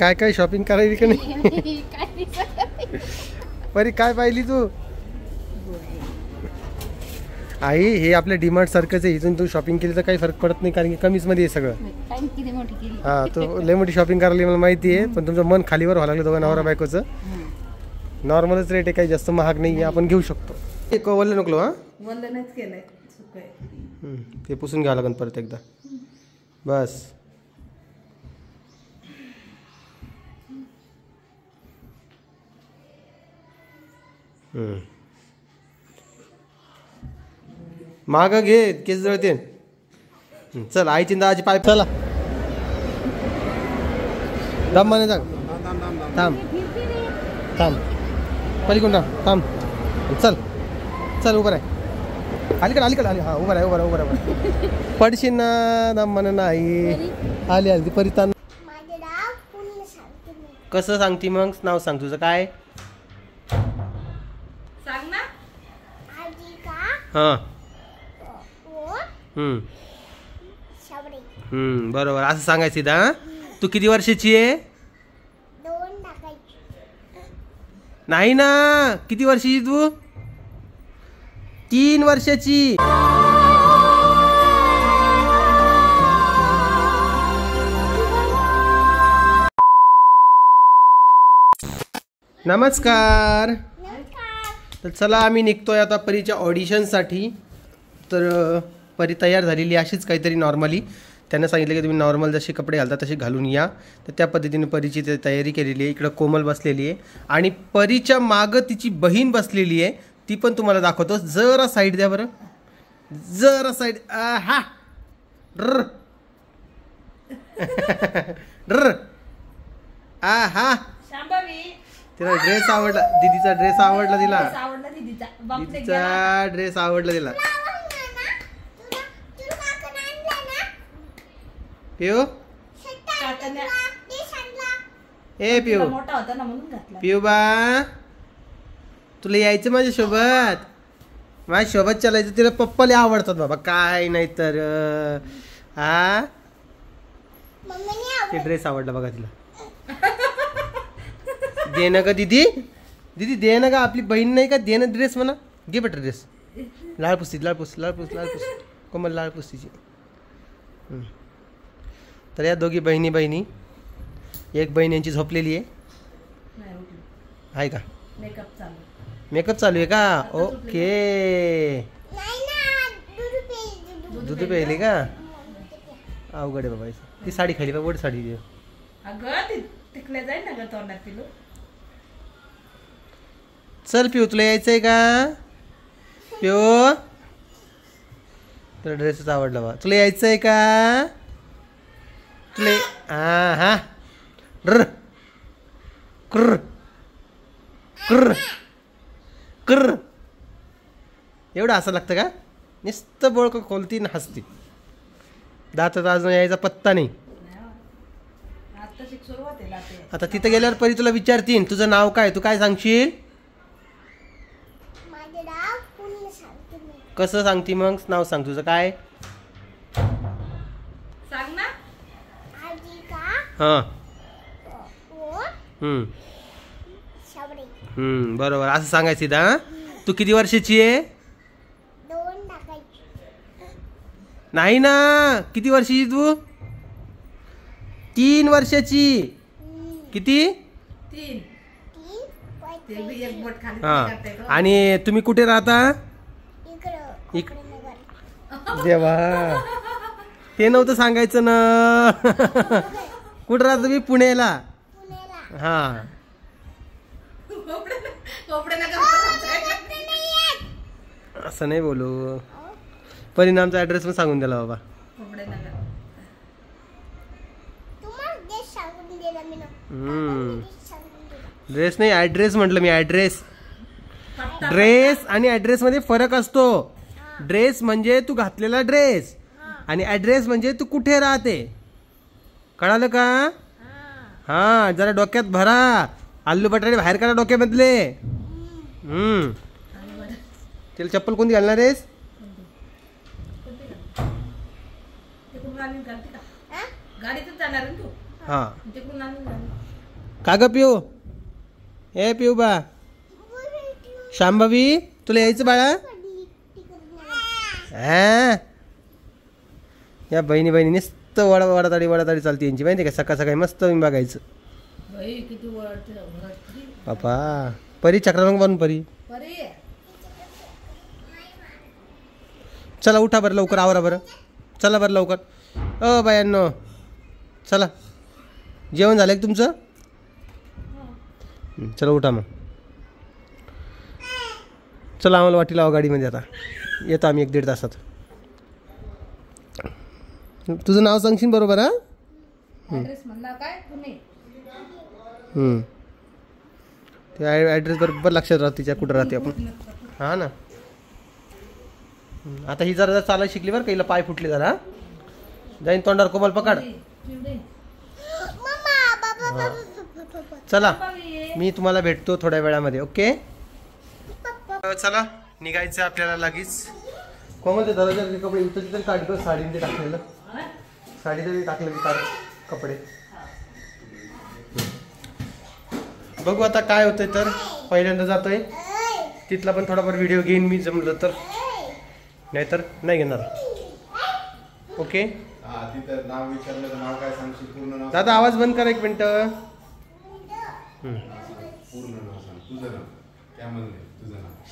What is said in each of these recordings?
काय काय शॉपिंग करायची का नाही? परी काय पाहिली तू? आई हे आपल्या डीमार्ट सारखंच आहे, इथून तू शॉपिंग केली तर काही फरक पडत नाही कारण की कमीच मध्ये आहे सगळं. हा तू लय मोठी शॉपिंग करायला मला माहिती आहे, पण तुमचं मन खालीवर व्हायला लागलं दोघं नवरा बायकोचं. नॉर्मलच रेट आहे, काही जास्त महाग नाही आहे, आपण घेऊ शकतो. एक वल्ल नको हा, वल्लनच केलंय ते पुसून घ्यावं लागेल परत एकदा बस. माग घे केस जळते. चल आईची दाची पाईप चला दम माने जा. थांब थांब पलीकडून थांब. चल चल उभं आहे अलीकडे अलीकडे आली. हा उभं आहे उभं आहे उभं आहे. पडशील ना दम माने नाही. आली आली ती परितान. कसं सांगती मग? नाव सांग तुझं काय? सांग ना. हां बरोबर असं सांगायचं दा. तू किती वर्षाची आहे? नाही ना, किती वर्षाची तू? 3 वर्षाची. नमस्कार. तर चला आम्ही निघतोय आता परीच्या ऑडिशनसाठी. तर परी तयार झालेली अशीच काहीतरी नॉर्मली. त्यांना सांगितलं की तुम्ही नॉर्मल जसे कपडे घालता तसे घालून या. तर त्या पद्धतीने परीची तयारी केलेली आहे. इकडं कोमल बसलेली आहे आणि परीच्या मागं तिची बहीण बसलेली आहे. ती पण तुम्हाला दाखवतो. जरा साईड द्या बरं, जरा साईड. हा ड्र ड्र हा. तिला ड्रेस आवडला, दीदीचा ड्रेस आवडला तिला. दीदीचा ड्रेस आवडला तिला. पिऊ ए पिऊ पिऊ बा तुला यायचं माझ्या सोबत? माझ्या सोबत चालायचं. तिला पप्पाला आवडतात बाबा काय नाही तर. हा ते ड्रेस आवडला बघा तिला. दे ना का दीदी, दीदी दे ना का, आपली बहीण नाही का, दे ना ड्रेस म्हणा. घे बेटा ड्रेस. लाळ पुसती लाळ पुस लाळ पुस लाळ पुस कोमल लाळ पुसतीची. तर या दोघी बहिणी, एक बहीण यांची झोपलेली आहे का? मेकअप चालू आहे का? ओके. दूध प्यायली का? अवघड आहे बाबा. ती साडी खाली बाबा, साडी चल पिऊ तुला यायचंय का? पिऊ तुला ड्रेसच आवडला बा. तुला यायचंय का? तुला हा ड्र क्र क्र क्र एवढं असं लागतं का? नुसतं बोळक खोलती ना हसती. दात अजून यायचा पत्ता नाही. आता तिथं गेल्यावर परी तुला विचारतीन तुझं नाव काय, तू काय सांगशील? कसं सांगती मग? नाव सांग तुझं काय? सांग ना. हां बरोबर असं सांगायचं दा. तू किती वर्षाची आहे? नाही ना, किती वर्षाची तू? 3 वर्षाची. किती? 3. हां आणि तुम्ही कुठे राहता? देवा ते नव्हतं सांगायचं ना. कुठं राहतो मी? पुण्याला. हां असं नाही बोलू. परिणामचा ऍड्रेस पण सांगून दिला बाबा. ड्रेस नाही ऍड्रेस म्हटलं मी. ऍड्रेस. ड्रेस आणि ऍड्रेस मध्ये फरक असतो. ड्रेस म्हणजे तू घातलेला ड्रेस आणि ऍड्रेस म्हणजे तू कुठे राहते. कळालं का? हा जरा डोक्यात भरा. आलू बटाटे बाहेर काढा डोक्यामधले. तिला चप्पल कोणती घालणार आहेस? हा का ग पिऊ? ए पिऊ बा, शांभवी तुला यायचं बाळा? हा, या बहिणी नुसतं वडाताडी चालते यांची, माहिती का? सकाळ सकाळी मस्त मी बघायचं. बाई किती वळते घरात. बापा, परी चक्रांग बनून परी. परी चला उठा बरं लवकर, आवरा बरं, चला बरं लवकर. बायांनो चला, जेवण झालं का तुमचं? चला उठा मग. चला आम्हाला वाटी लावा गाडीमध्ये, आता येतो आम्ही 1-1.5 तासात. तुझं नाव सांगशील बरोबर? हा, ऍड्रेस म्हणला काय पुणे? ते ॲड्रेस बरोबर लक्षात राहते तिच्या, कुठं राहते आपण. हा ना. आता ही जरा चालायला शिकली बरं का, हिला पाय फुटले जरा. जाईन तोंडावर कोमल पकड. चला मी तुम्हाला भेटतो थोड्या वेळामध्ये. ओके चला निघायचं आपल्याला लगेच. कोमल ते जरा कपडे इथं तरी काढतो, साडीने टाकलेलं, साडी तरी टाकलं काढ कपडे. बघू आता काय होतंय. तर पहिल्यांदा जातोय तिथला पण थोडाफार व्हिडिओ घेईन मी जमलं तर, नाहीतर नाही घेणार. ओके दादा आवाज बंद करा 1 मिनिट.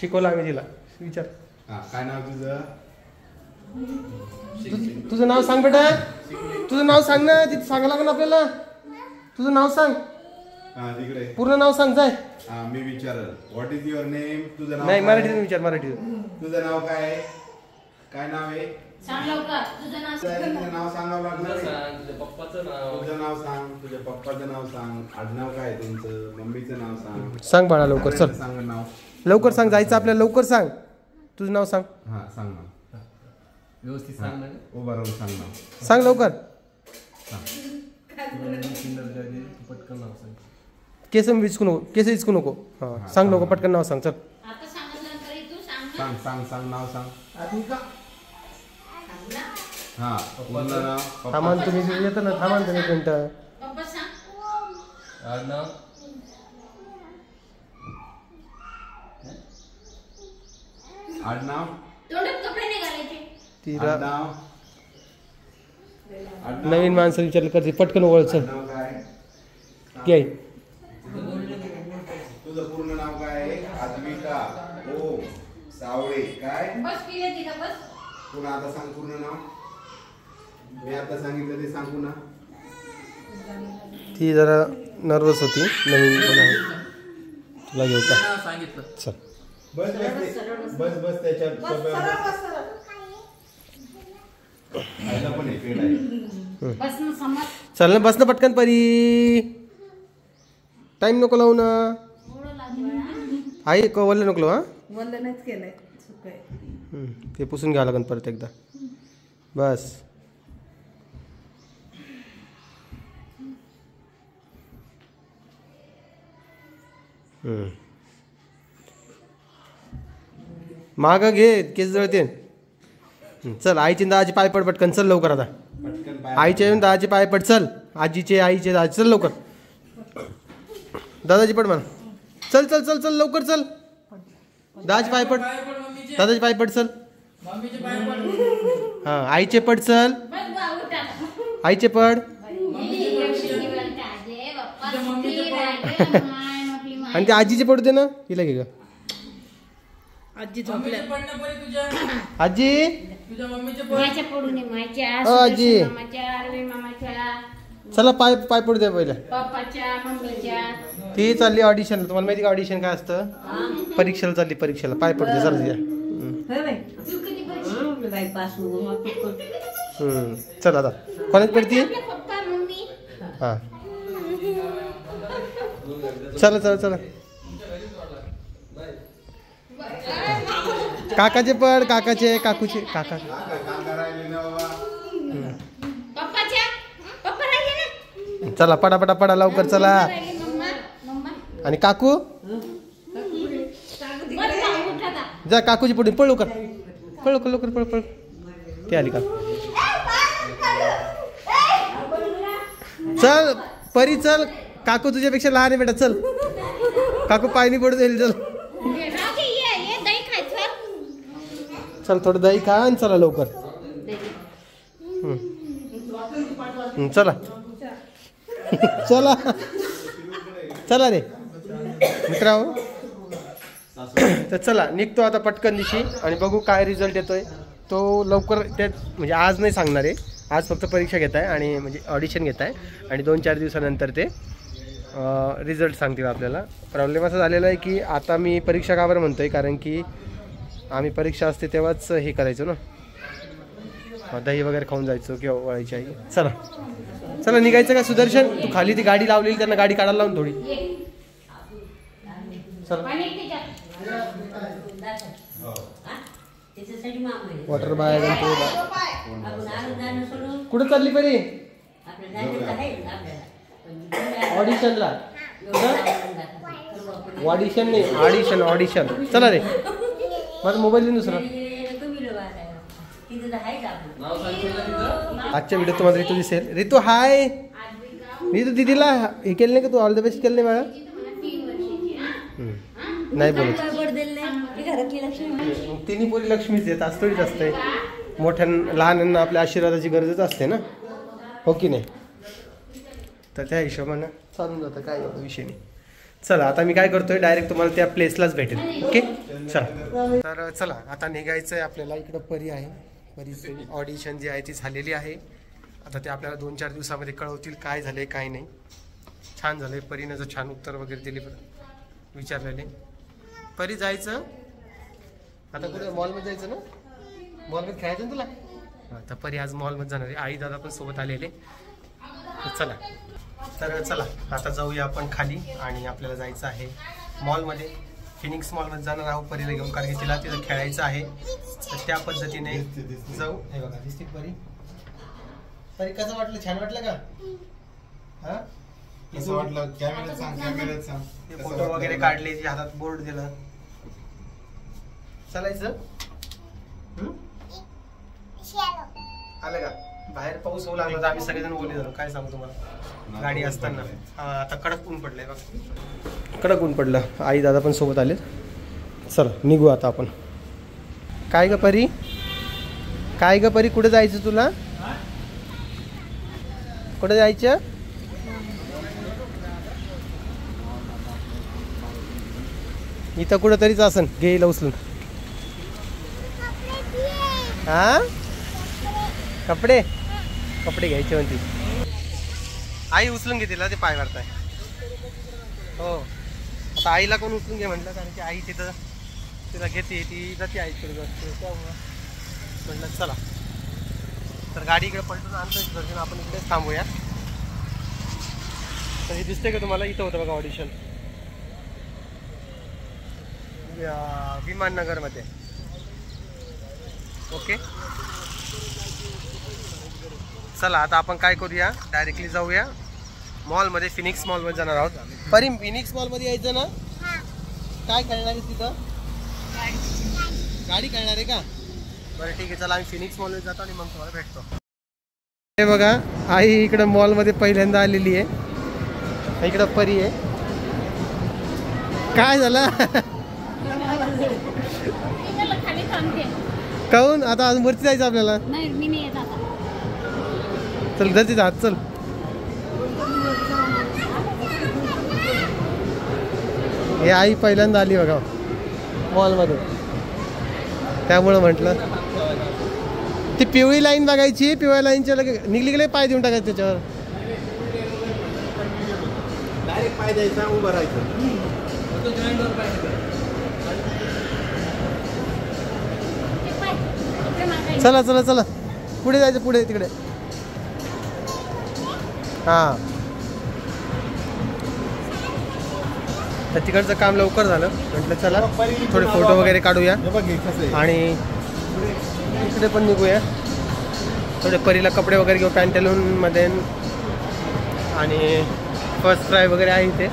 शिकवलं आम्ही तिला. विचार काय नाव तुझं? तुझं नाव सांग बेटा, तुझं नाव सांग ना, तिथे सांगायला लागेल आपल्याला. तुझं नाव सांग, पूर्ण नाव सांग. जाय मी विचारल व्हॉट इज युअर नेम. तुझं नाव नाही, मराठीतून विचार, मराठीतून. तुझं नाव काय आहे? काय नाव आहे? सांग लवकर तुझं नाव. तुझं नाव सांगावं लागणार. तुझ्या पप्पाचं नाव. तुझं नाव सांग, तुझ्या पप्पाचं नाव सांग, आडनाव काय आहे तुमचं, मम्मीचं नाव सांग. सांग बाळा लवकर, चल सांग नाव लवकर सांग, जायचं आपल्याला, लवकर सांग. तुझं नाव सांग. हा सांग नाव व्यवस्थित सांग ना. उभा राहून सांग नाव. सांग लवकर. पटकन नाव सांग. केस विचकू नको, केस विचकू नको. हा सांग लवकर, पटकन नाव सांग. चल आता सांगितलं तू सांग ना. सांग सांग सांग नाव सांग. सांग ना. हा पूर्ण नाव. थांबान तुम्ही येतं ना, थांबान तुम्ही 1 मिनिटं. पप्पा सांग. आडनाव. आडनाव. तोंडात कपडे नाही घालायचे. तिला आडनाव. नवीन माणसं विचारलं करते, पटकन ओळख. चल नाव काय? घे. तुझं पूर्ण नाव काय आहे? आद्विका ओम सावळे. काय बस पिले तिला बस. पुन्हा आता सांग पूर्ण नाव. मी आता सांगितलं ते सांगू ना. ती जरा नर्वस होती, नवीन कोण आहे. तुला घेऊ का? नाव सांगितलं. चल बस बस बस त्याच्यात खायला पण आहे, पेड आहे. बस ना समज. चल ना, बस ना पटकन परी, टाइम नको लावू ना. ओळख लागली. आई वल्ल नको लावू. हा वल्ल नाहीच केलंय, सुकं आहे. ते पुसून घ्यावं लागेल परत एकदा. बस माग घे, केस जळते. चल आईचे दादाचे पाय पड पटकन. चल लवकर आता. पटकन पाय. आईचे दादाचे पाय पड. चल आजीचे, आईचे, दादाचे. चल लवकर. दादाची पड म्हणा. चल चल चल चल लवकर चल. दादाचे पाय पड, दादाचे पाय पड. चल मम्मीचे पाय पड. हा आईचे पड. चल बस बा उठा. आईचे पड. आणि ते आजीचे पडू दे ना, हिला घे ग. आजी झोपल्या. मम्मीचे पड ना परी तुझ्या. आजी तुझ्या मम्मीचे पड. माझ्या पडू नये, माझ्या आजी. मामाच्या, अरविंद मामाच्या, चला पाय पाय पडू द्या पहिल्या. पप्पाच्या, मम्मीच्या. ती चालली ऑडिशनला. तुम्हाला माहिती का ऑडिशन काय असतं? परीक्षेला चालली, परीक्षेला. पाय पडू द्या चला द्या. तू कधी बघशील? चल आता कॉलेज पडती. आपले पप्पा मम्मी. हा चला चला चला. काकाचे पड, काकाचे, काकूचे, काका. काका राहिले ना बाबा. पप्पाच्या, पप्पा राहिले ना. चला पडा पडा पडा लवकर चला. राहिले मम्मा, मम्मा. आणि काकू बस बा उठा आता. जा, काकूची पुढे पळ लवकर, पळ लवकर लवकर पळ पळ. ते आली का? चल परी चल, काकू तुझ्यापेक्षा लहान आहे बेटा, चल काकू पायनी पडू देईल, चल ये दही खायचं. चल थोडं दही खा आणि चला लवकर. चला चला चला रे मित्रांनो. तर चला निघतो आता पटकन दिशी आणि बघू काय रिझल्ट येतोय तो लवकर. त्यात म्हणजे आज नाही सांगणार आहे, आज फक्त परीक्षा घेत आहे आणि म्हणजे ऑडिशन घेत आहे आणि 2-4 दिवसानंतर ते रिझल्ट सांगतील आपल्याला. प्रॉब्लेम असा झालेला आहे की आता मी परीक्षा का बरं म्हणतो आहे, कारण की आम्ही परीक्षा असते तेव्हाच हे करायचो ना, दही वगैरे खाऊन जायचो किंवा वळायची आई. चला चला निघायचं का सुदर्शन, तू खाली ती गाडी लावलेली त्यांना गाडी काढायला लावून थोडी. चला वॉटर बाय. कुठं चालली परी? ऑडिशनला. ऑडिशन नाही, ऑडिशन ऑडिशन. चला रे माझा मोबाईल देऊन दुसरा. आजच्या व्हिडिओ तुम्हाला ऋतू दिसेल. ऋतू हाय. ऋतू दीदीला हे केलं नाही का तू? ऑल द बेस्ट केलं नाही मला? नाही बोलत. तिन्ही पोरी लक्ष्मीच आहेत, आज थोडीच असते. मोठ्या लहानांना आपल्या आशीर्वादाची गरजच असते ना, हो की नाही? तर त्या हिशोबानं चालून जातं, काय विषय नाही. चला आता मी काय करतोय, डायरेक्ट तुम्हाला त्या प्लेसलाच भेटेल. ओके चला. तर चला आता निघायचं आहे आपल्याला. इकडं परी आहे, परीची ऑडिशन जी आहे ती झालेली आहे. आता ते आपल्याला 2-4 दिवसामध्ये कळवतील काय झाले काय नाही. छान झालंय, परीनं जर छान उत्तर वगैरे दिले विचारलेले. परी जायचं आता कुठे? मॉलमध्ये जायचं ना, मॉलमध्ये खेळायचं ना तुला? आता परी आज मॉलमध्ये जाणार आहे, आई दादा पण सोबत आलेले. चला तर चला आता जाऊया आपण खाली आणि आपल्याला जायचं आहे मॉलमध्ये. फिनिक्स मॉलमध्ये जाणार आहोत परीला घेऊन, कारण की तिला तिथं खेळायचं आहे. तर त्या पद्धतीने जाऊ. हे बघा दिसते परी. परी कसं वाटलं? छान वाटलं का? हा कसं वाटलं? कॅमेऱ्यात सांग, कॅमेऱ्यात सांग. ते फोटो वगैरे काढले, जे हातात बोर्ड दिला. चालायचं आलं का? बाहेर पाऊस होऊ लागला तर आम्ही सगळेजण ओले झालो. काय सांगू तुम्हाला, गाडी असताना. आता कडक ऊन पडलंय बघ, कडक ऊन पडलं. आई दादा पण सोबत आले. चला निघू आता आपण. काय ग परी, काय ग परी, कुठे जायचं तुला? कुठे जायचं? इथं कुठं तरीच असन, घेईल उचलून. हा कपडे कपडे घ्यायचे म्हणते आई. उचलून घे तिला, ते पाय मारताय. हो आता आईला कोण उचलून घे म्हटलं, कारण की आई तिथं तिला घेते, ती जाते आईकडे जाते. त्यामुळं म्हटलं चला. तर गाडी इकडे पलटून आणतोय दर्शन, आपण इकडेच थांबूया. तर हे दिसतंय का तुम्हाला? इथं होतं बघा ऑडिशन, विमाननगरमध्ये. ओके चला आता आपण काय करूया, डायरेक्टली जाऊया मॉलमध्ये. फिनिक्स मॉलमध्ये जाणार आहोत. परी फिनिक्स मॉलमध्ये यायचं ना? काय करणार आहे तिथं? गाडी करणार आहे का? बरं ठीक आहे, चला आम्ही फिनिक्स मॉलमध्ये जातो आणि मग तुम्हाला भेटतो. हे बघा आई इकडं मॉलमध्ये पहिल्यांदा आलेली आहे. इकडं परी आहे. काय झालं? खाली थांबते. काहून? आता अजून वरती जायचं आपल्याला. नाही मी नाही येत आता. चल धरती हात. चल हे आई पहिल्यांदा आली बघा मॉलमध्ये, त्यामुळं म्हटलं. ती पिवळी लाईन बघायची, पिवळ्या लाईनच्या लगे निघली गेले पाय देऊन टाकायचं त्याच्यावर. डायरेक्ट पाय द्यायचा, उभं राहायचं. चला चला चला पुढे जायचं, पुढे तिकडे. हां तर तिकडचं काम लवकर झालं, म्हटलं चला थोडे फोटो वगैरे काढूया आणि इकडे पण निघूया. थोडे परीला कपडे वगैरे घेऊ, पॅन्टलूनमध्ये आणि फर्स्ट फ्राय वगैरे आहे इथे.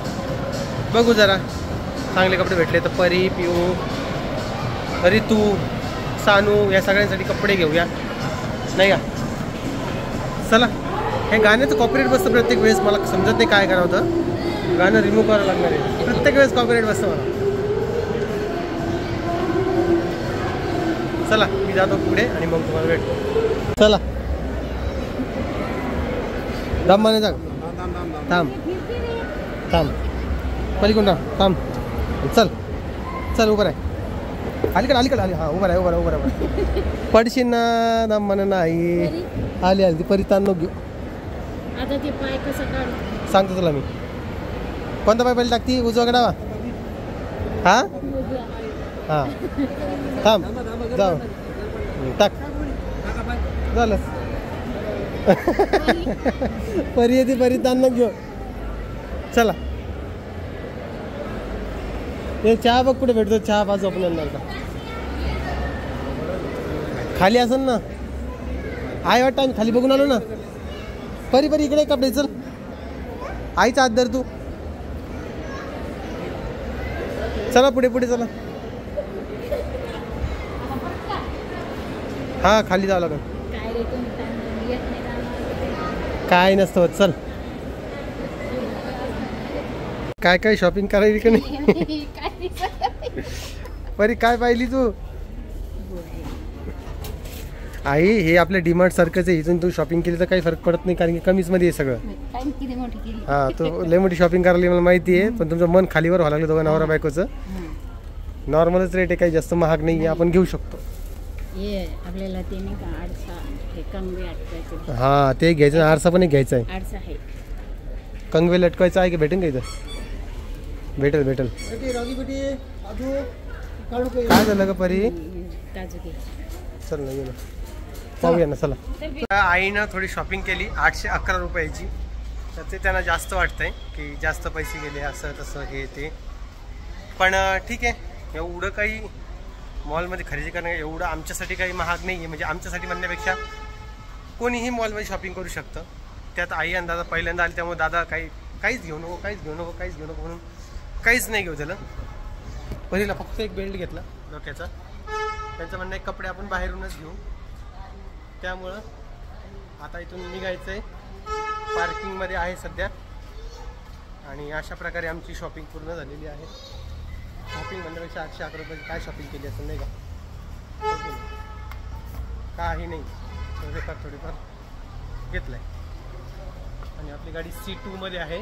बघू जरा चांगले कपडे भेटले तर परी, पिऊ, ऋतू, सानू या सगळ्यांसाठी कपडे घेऊया, नाही का? चला. हे गाण्याचं कॉपीराइट बसतं प्रत्येक वेळेस, मला समजत नाही काय करावं होतं. गाणं रिमूव्ह करावं लागणार आहे. प्रत्येक वेळेस कॉपीराइट बसतं मला. चला मी जातो पुढे आणि मग तुम्हाला भेट. चला दमाने जा. थांब थांब पलीकडून थांब. चल चल उभं आहे. अलीकडे अलीकडे आली. हां उभं आहे उभं आहे उभं आहे. पडशील ना दमाने नाही. आली आली ती परितान नको घेऊ. आता ते पाय कसं काढू सांगतो तुला मी. कोणता पाय पहिले टाकती उजवा डावा? हां हां थांब जाऊ टाक झालं. परी येते परी ताण नको घेऊ. चला हे चहा बघ कुठे भेटतो. चहा पाच आपल्याला का खाली असेल ना. आई वाटतं आम्ही खाली बघून आलो ना. परी परी इकडे कपडे चल. आईचा हात धर तू. चला पुढे पुढे चला. हा खाली जावं लागेल. काय रे तुम्ही येत नाही जाणार. काय नसतं चल. काय काय शॉपिंग करायची का नाही? काय दिसत परी काय पाहिली तू? आई हे आपल्या डीमार्ट सारखंच आहे. इथून तू शॉपिंग केली तर काही फरक पडत नाही कारण की कमीच मध्ये आहे सगळं. काय किती मोठी केली. हा तू लय मोठी शॉपिंग करायला मला माहिती आहे. पण तुमचं मन खालीवर व्हावं लागलं दोघं नवरा बायकोचं. नॉर्मलच रेट आहे काही जास्त महाग नाही आहे. आपण घेऊ शकतो. ये आपल्याला ते नाही का आडसा हे कंगवे अटकायचे. हा ते घ्यायचं. आरसा पण एक घ्यायचा आहे. आडसा आहे. कंगवे लटकायचं आहे की भेटेन का इथं? भेटेल भेटेल. काय झालं का परी? काजू घे. चल ना ये ना पाहूया ना. चला आईनं थोडी शॉपिंग केली 811 रुपयाची. तर ते त्यांना जास्त वाटतंय की जास्त पैसे गेले असं तसं हे ते. पण ठीक आहे एवढं काही मॉलमध्ये खरेदी करणं एवढं आमच्यासाठी काही महाग नाही आहे. म्हणजे आमच्यासाठी म्हणण्यापेक्षा कोणीही मॉलमध्ये शॉपिंग करू शकतं. त्यात आई आणि दादा पहिल्यांदा आले त्यामुळे दादा काहीच घेऊ नको काहीच घेऊ नको काहीच घेऊ नको म्हणून काहीच नाही घेऊ झालं. पहिला फक्त एक बेल्ट घेतला डोक्याचा. त्यांचं म्हणणं आहे कपडे आपण बाहेरूनच घेऊ. त्यामुळं आता इथून निघायचं आहे. पार्किंगमध्ये आहे सध्या. आणि अशा प्रकारे आमची शॉपिंग पूर्ण झालेली आहे. शॉपिंग म्हणण्यापेक्षा 811 रुपयाची काय शॉपिंग केली असेल नाही का? काही नाही थोडेफार घेतलं आहे. आणि आपली गाडी C2 मध्ये आहे.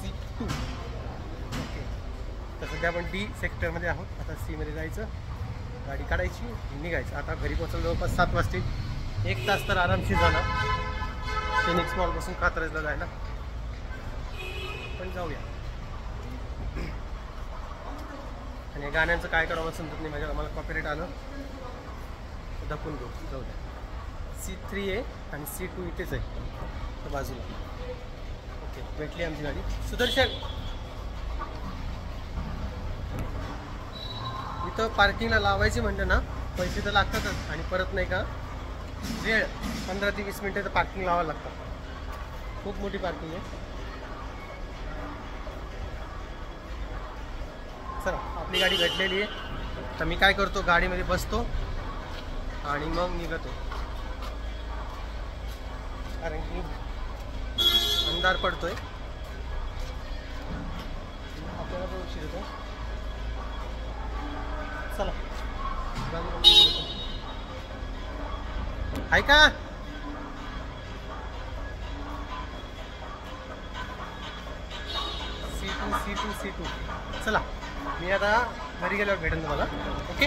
C2 okay. तर सध्या आपण D सेक्टरमध्ये आहोत. आता C मध्ये जायचं. गाडी काढायची निघायचं. आता घरी पोहोचलो जवळपास 7 वाजतील. 1 तास तर आरामशीर झाला फिनिक्स मॉलपासून कात्रजला जायला. पण जाऊया. आणि गाण्यांचं काय करावं समजत नाही माझ्या. मला कॉपीराइट आलं धपून घेऊ. जाऊ द्या. C3 आहे आणि C2 इथेच आहे तर बाजूला. ओके भेटली आमची गाडी. सुदर्शन इथं पार्किंगला लावायची म्हणलं ना पैसे तर लागतातच. आणि परत नाही का वेळ 15 ते 20 मिनटं तर पार्किंग लावावं लागतं. खूप मोठी पार्किंग आहे. चला आपली गाडी भेटलेली आहे. तर मी काय करतो गाडीमध्ये बसतो आणि मग निघतो. कारण की अंधार पडतोय. आपल्याला पण उशीर होतो. चला आहे का? C2 चला मी आता घरी गेल्यावर भेटेन तुम्हाला. ओके.